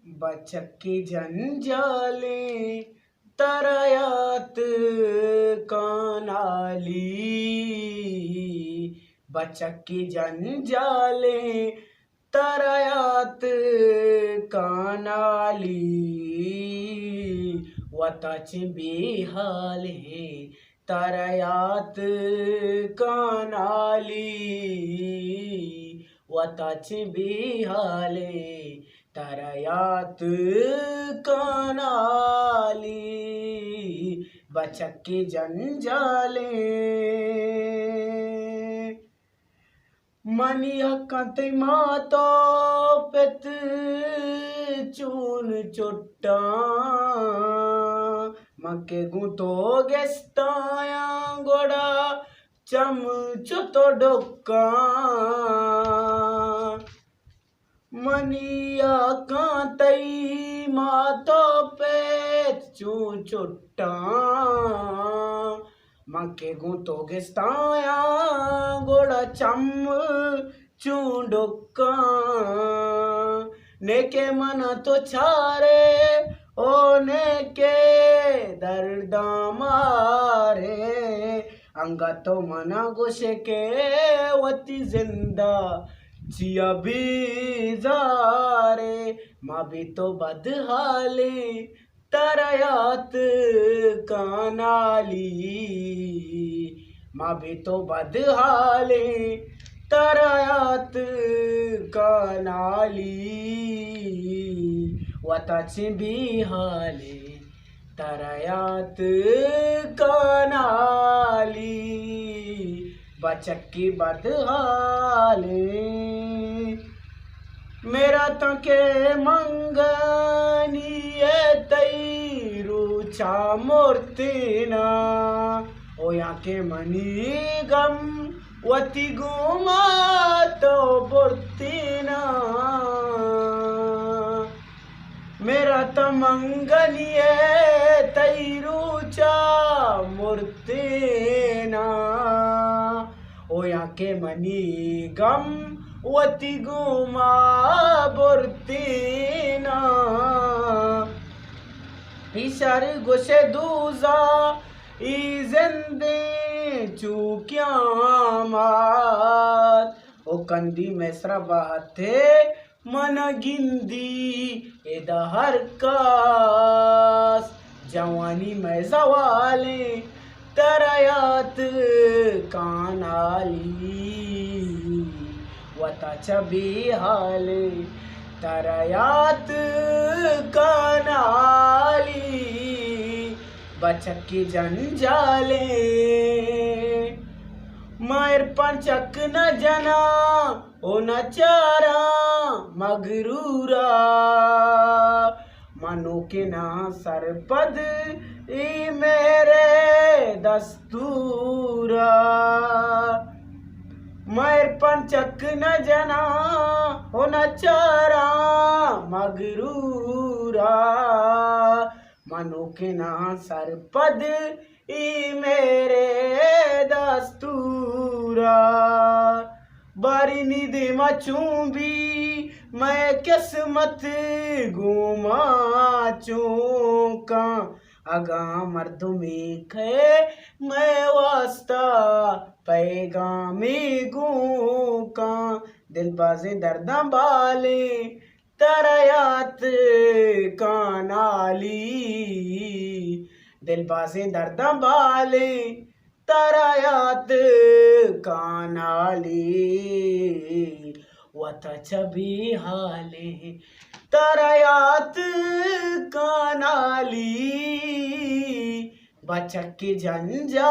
बचक की जंजाले तरयात कानाली, बचक की जंजाले तरयात कानाली, वताची बिहाले तरयात कानाली, वताची बिहाले तरयात कानाली, बचक की जंजाले मनी हकते मातो पेत चून चुट्टा, मके गुतो गेस्ताया गोड़ा चमचो डोक्का, मनिया कांतई मातो पेत चून चुट्टा, मके गुतो गेस्ताया गोड़ा चम चूंडोक्का, नेके मन तो छारे ओ नेके दर्दा मारे, अंगा तो मना गोशे के वती जिंदा जिया बीजारे, माँ भी तो बदहाले तरयात कानाली, माँ भी तो बदहाले तरयात कानाली, वताची बिहाले तरयात कानाली, बचक की बदहाले मेरा तके मंगनी तई रुचा मूर्तिना, ओ यहाँ के मनी गम वती गुमा तो बुर्तिना, मेरा तो मंगनी तई रुचा मूर्तिना, ओ यहाँ के मनी गम वती गुमा बुर्तिना, इशार गोशे दूजा ई जिंदे चूकिया मात, ओ कंदी मैसरा बाते मन गिंदी एदा हर कास, जवानी में जवाले तरयात कानाली, वताचा बिहाले तरयात कानाली, बचक की जंजाले मायर पंचक न जना ओ न चारा मगरूरा, मनो के ना सरपद ई मेरे दस्तूरा, मैर पंचक न जना हो न चारा मगरूरा, मनो के ना सरपद ई मेरे दस्तूरा, बारी निधि मचूंबी मैं किस्मत घुमा चूका, अगा मर्दुमी खे मैं वास्ता पैगामी गूका, दिल बाजे दर्दा बाले तरयात कानाली, दिल बाजे दर्दा बाले तरयात कानाली, वताचा बिहाले तरयात कानाली, बचक की जंजाले।